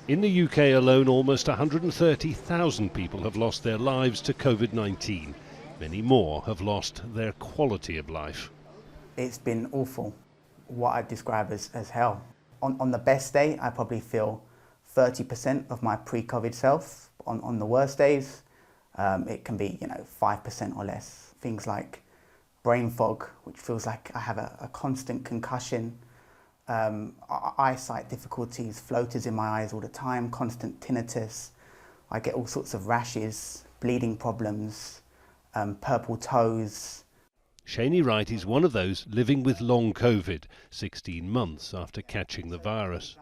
In the UK alone, almost 130,000 people have lost their lives to COVID-19. Many more have lost their quality of life. It's been awful, what I describe as hell. On the best day, I probably feel 30% of my pre-COVID self. On the worst days, it can be 5% or less. Things like brain fog, which feels like I have a constant concussion, eyesight difficulties, floaters in my eyes all the time, constant tinnitus. I get all sorts of rashes, bleeding problems, purple toes. Shani Wright is one of those living with long COVID, 16 months after catching the virus.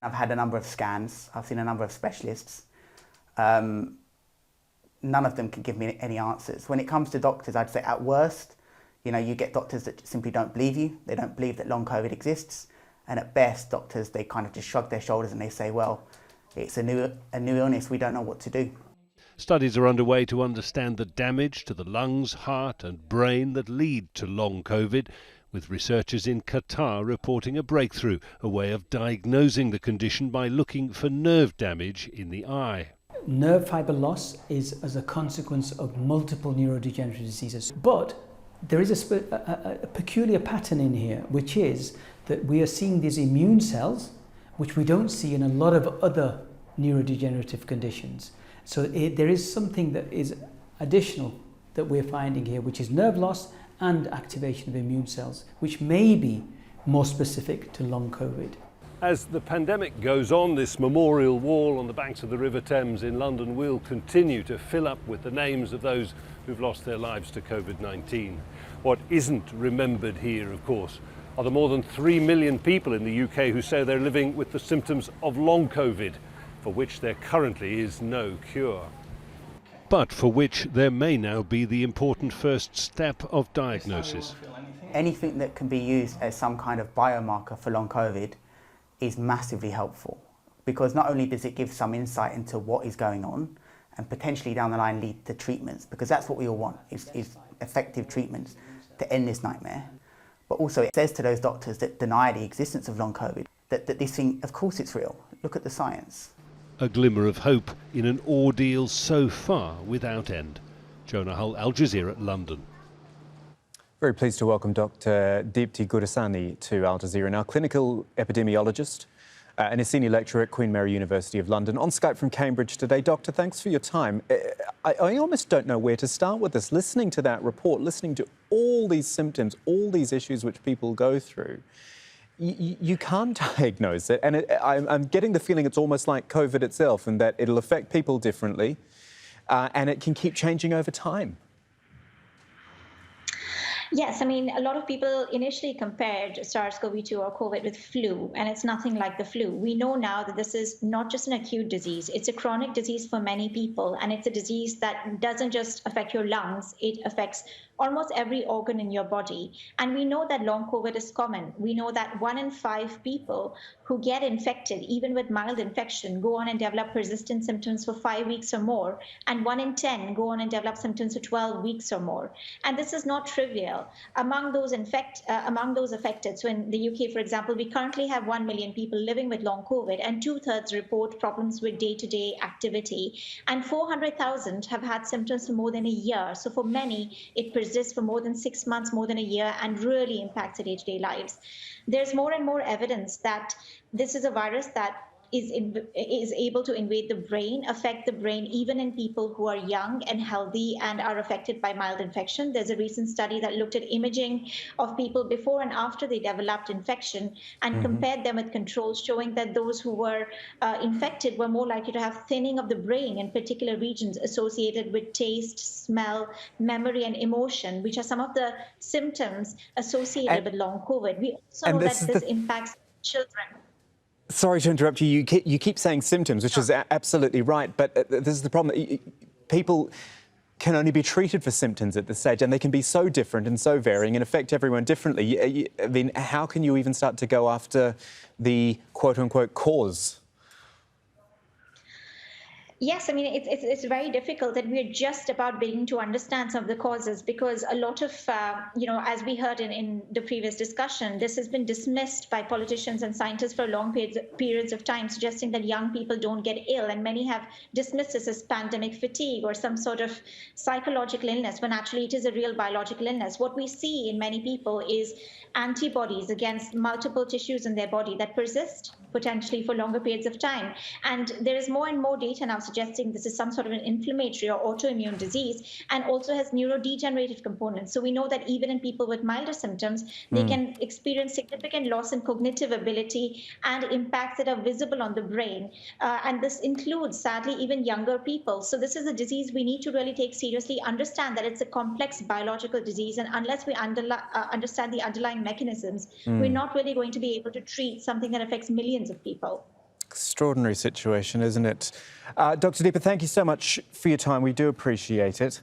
I've had a number of scans, I've seen a number of specialists. None of them can give me any answers. When it comes to doctors, I'd say at worst, you get doctors that simply don't believe you. They don't believe that long COVID exists. And at best, doctors, they kind of just shrug their shoulders and they say, well, it's a new illness, we don't know what to do. Studies are underway to understand the damage to the lungs, heart and brain that lead to long COVID, with researchers in Qatar reporting a breakthrough, a way of diagnosing the condition by looking for nerve damage in the eye. Nerve fibre loss is as a consequence of multiple neurodegenerative diseases. But there is a peculiar pattern in here, which is that we are seeing these immune cells, which we don't see in a lot of other neurodegenerative conditions. So there is something that is additional that we're finding here, which is nerve loss and activation of immune cells, which may be more specific to long COVID. As the pandemic goes on, this memorial wall on the banks of the River Thames in London will continue to fill up with the names of those who've lost their lives to COVID-19. What isn't remembered here, of course, are the more than 3 million people in the UK who say they're living with the symptoms of long COVID, for which there currently is no cure. But for which there may now be the important first step of diagnosis. Anything that can be used as some kind of biomarker for long COVID is massively helpful, because not only does it give some insight into what is going on and potentially down the line lead to treatments, because that's what we all want, is effective treatments to end this nightmare. But also it says to those doctors that deny the existence of long COVID that this thing, of course it's real. Look at the science. A glimmer of hope in an ordeal so far without end. Jonah Hull, Al Jazeera, London. Very pleased to welcome Dr. Deepti Gurusani to Al Jazeera, now clinical epidemiologist and a senior lecturer at Queen Mary University of London. On Skype from Cambridge today. Doctor, thanks for your time. I almost don't know where to start with this. Listening to that report, listening to all these symptoms, all these issues which people go through, you can't diagnose it. And I'm getting the feeling it's almost like COVID itself, and that it'll affect people differently and it can keep changing over time. Yes, I mean, a lot of people initially compared SARS-CoV-2 or COVID with flu, and it's nothing like the flu. We know now that this is not just an acute disease. It's a chronic disease for many people, and it's a disease that doesn't just affect your lungs. It affects almost every organ in your body. And we know that long COVID is common. We know that 1 in 5 people who get infected, even with mild infection, go on and develop persistent symptoms for 5 weeks or more. And 1 in 10 go on and develop symptoms for 12 weeks or more. And this is not trivial. Among those affected, so in the UK, for example, we currently have 1 million people living with long COVID, and 2/3 report problems with day-to-day activity. And 400,000 have had symptoms for more than a year. So for many, it persists for more than 6 months, more than a year, and really impacts their day-to-day lives. There's more and more evidence that this is a virus that is able to invade the brain, affect the brain even in people who are young and healthy and are affected by mild infection. There's a recent study that looked at imaging of people before and after they developed infection and compared them with controls, showing that those who were infected were more likely to have thinning of the brain in particular regions associated with taste, smell, memory, and emotion, which are some of the symptoms associated with long COVID. We also know that this impacts children. Sorry to interrupt you. You keep saying symptoms, which is absolutely right, but this is the problem. People can only be treated for symptoms at this stage, and they can be so different and so varying and affect everyone differently. I mean, how can you even start to go after the quote-unquote cause? Yes, I mean, it's very difficult, and we're just about beginning to understand some of the causes, because a lot of, as we heard in the previous discussion, this has been dismissed by politicians and scientists for long periods of time, suggesting that young people don't get ill, and many have dismissed this as pandemic fatigue or some sort of psychological illness, when actually it is a real biological illness. What we see in many people is antibodies against multiple tissues in their body that persist potentially for longer periods of time. And there is more and more data now suggesting this is some sort of an inflammatory or autoimmune disease, and also has neurodegenerative components. So we know that even in people with milder symptoms, they can experience significant loss in cognitive ability and impacts that are visible on the brain. And this includes, sadly, even younger people. So this is a disease we need to really take seriously, understand that it's a complex biological disease, and unless we understand the underlying mechanisms, we're not really going to be able to treat something that affects millions of people. Extraordinary situation, isn't it? Dr. Deepa, thank you so much for your time. We do appreciate it.